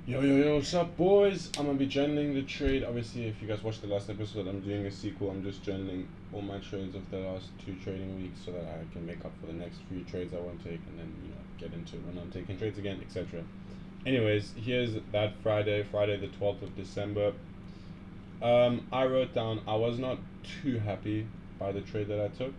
Yo, what's up, boys? I'm gonna be journaling the trade. Obviously, if you guys watched the last episode, I'm doing a sequel. I'm just journaling all my trades of the last 2 trading weeks so that I can make up for the next few trades I won't take and then, get into it when I'm taking trades again, etc. Anyways, here's that Friday the 12th of December. I wrote down I was not too happy by the trade that I took.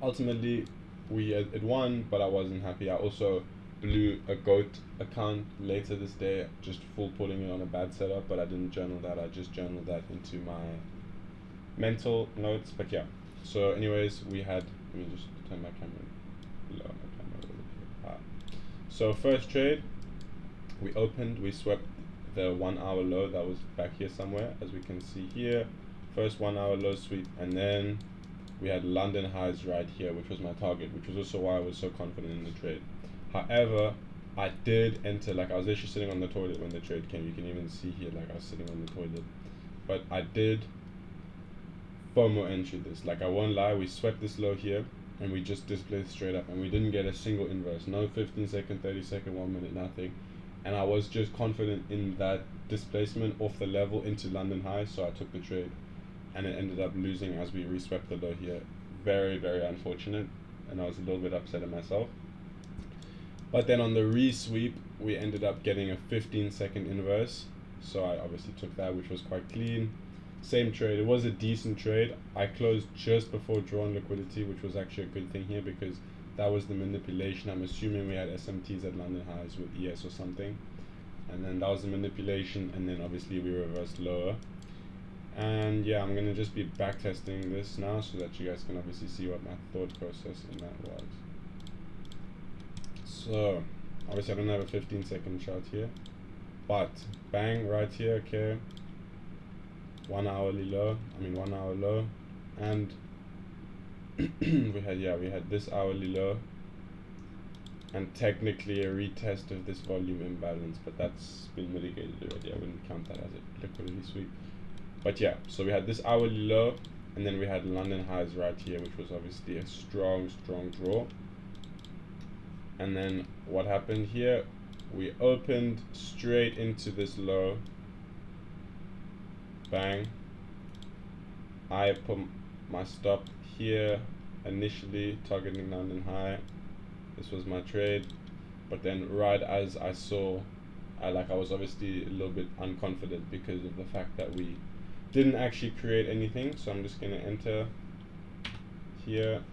Ultimately, it won, but I wasn't happy. I also blew a goat account later this day, just full putting it on a bad setup, but I didn't journal that. I just journaled that into my mental notes. But yeah. So, anyways, we had. Let me just turn my camera low. My camera over here. So first trade, we swept the 1 hour low that was back here somewhere, as we can see here. First 1 hour low sweep, and then we had London highs right here, which was my target, which was also why I was so confident in the trade. However, I did enter, like I was actually sitting on the toilet when the trade came. You can even see here, like I was sitting on the toilet. But I did FOMO entry this. Like I won't lie, we swept this low here and we just displayed straight up and we didn't get a single inverse. No 15-second, 30-second, 1 minute, nothing. And I was just confident in that displacement off the level into London high, so I took the trade and it ended up losing as we reswept the low here. Very, very unfortunate, and I was a little bit upset at myself. But then on the resweep, we ended up getting a 15-second inverse, so I obviously took that, which was quite clean. Same trade, it was a decent trade. I closed just before drawn liquidity, which was actually a good thing here because that was the manipulation. I'm assuming we had SMTs at London highs with ES or something, and then that was the manipulation, and then obviously we reversed lower. And yeah, I'm gonna just be back testing this now so that you guys can obviously see what my thought process in that was. So obviously I don't have a 15-second chart here, but bang right here, okay. 1 hourly low, 1 hour low, and we had this hourly low, and technically a retest of this volume imbalance, but that's been mitigated already. I wouldn't count that as a liquidity sweep. But yeah, so we had this hourly low, and then we had London highs right here, which was obviously a strong draw. And then what happened here? We opened straight into this low. Bang. I put my stop here initially, targeting London high. This was my trade. But then right as I saw, I was obviously a little bit unconfident because of the fact that we didn't actually create anything. So I'm just gonna enter here.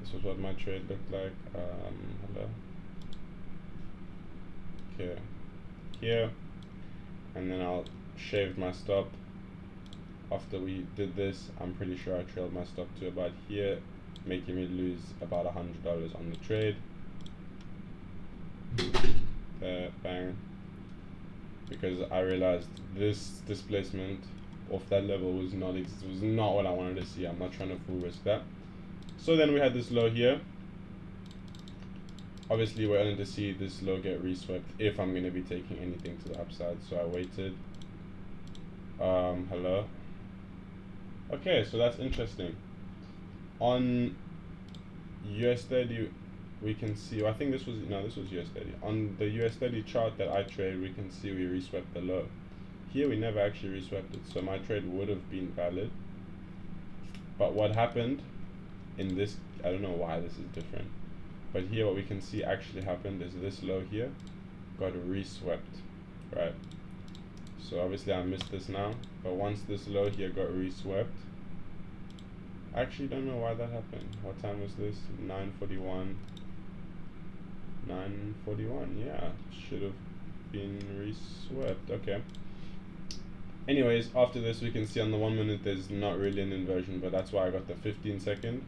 This was what my trade looked like. Hello. Okay, here, and then I'll shave my stop. After we did this, I'm pretty sure I trailed my stop to about here, making me lose about $100 on the trade. There, bang. Because I realized this displacement off that level was not what I wanted to see. I'm not trying to full risk that. So then we had this low here. Obviously we're going to see this low get reswept if I'm going to be taking anything to the upside, so I waited. Hello. Okay, so that's interesting. On US30 we can see, I think this was US30. On the US30 chart that I trade, we can see we reswept the low. Here we never actually reswept it, so my trade would have been valid. But what happened in this, I don't know why this is different, but here what we can see actually happened is this low here got reswept, right? So obviously I missed this now, but once this low here got reswept, I actually don't know why that happened. What time was this? 9:41. 9:41, yeah, should have been reswept. Okay. Anyways, after this we can see on the 1 minute there's not really an inversion, but that's why I got the 15-second.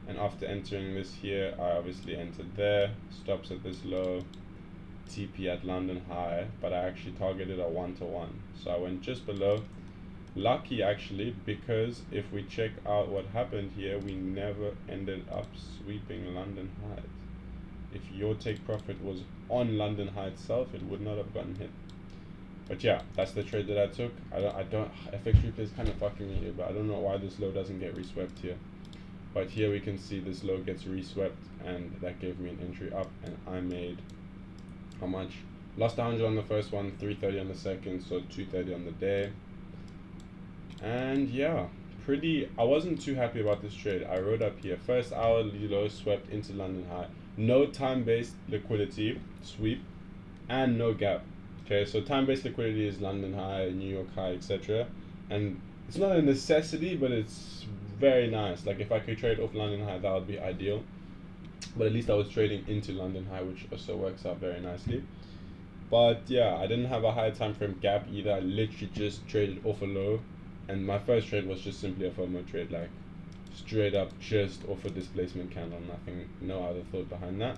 And after entering this here, I obviously entered there, stops at this low, TP at London high, but I actually targeted a 1-to-1. So I went just below. Lucky actually, because if we check out what happened here, we never ended up sweeping London highs. If your take profit was on London high itself, it would not have gotten hit. But yeah, that's the trade that I took. I don't FX replay is kind of fucking me here, but I don't know why this low doesn't get reswept here. But here we can see this low gets reswept, and that gave me an entry up, and I made how much? Lost 100 on the first one, 330 on the second, so 230 on the day. And yeah, I wasn't too happy about this trade. I wrote up here, first hour low swept into London high. No time-based liquidity sweep and no gap. Okay, so time-based liquidity is London high, New York high, etc. And it's not a necessity, but it's very nice. Like if I could trade off London high, that would be ideal. But at least I was trading into London high, which also works out very nicely. But yeah, I didn't have a high time frame gap either. I literally just traded off a low, and my first trade was just simply a FOMO trade, like straight up just off a displacement candle, nothing, no other thought behind that.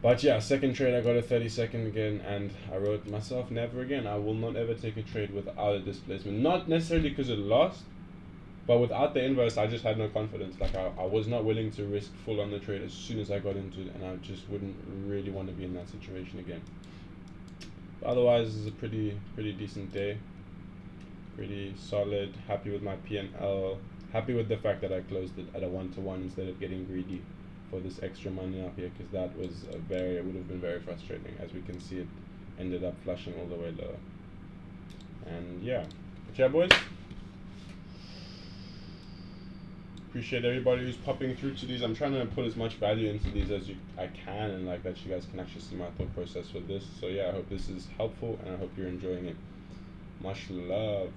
But yeah, second trade I got a 30-second again, and I wrote myself, never again. I will not ever take a trade without a displacement. Not necessarily because it lost, but without the inverse, I just had no confidence. Like I was not willing to risk full on the trade as soon as I got into it, and I just wouldn't really want to be in that situation again. But otherwise, it's a pretty decent day. Pretty solid. Happy with my P&L. Happy with the fact that I closed it at a 1-to-1 instead of getting greedy for this extra money up here, because that was it would have been very frustrating. As we can see, it ended up flushing all the way lower. And yeah, but yeah, boys. Appreciate everybody who's popping through to these. I'm trying to put as much value into these as I can, and like that you guys can actually see my thought process with this. So yeah, I hope this is helpful, and I hope you're enjoying it. Much love.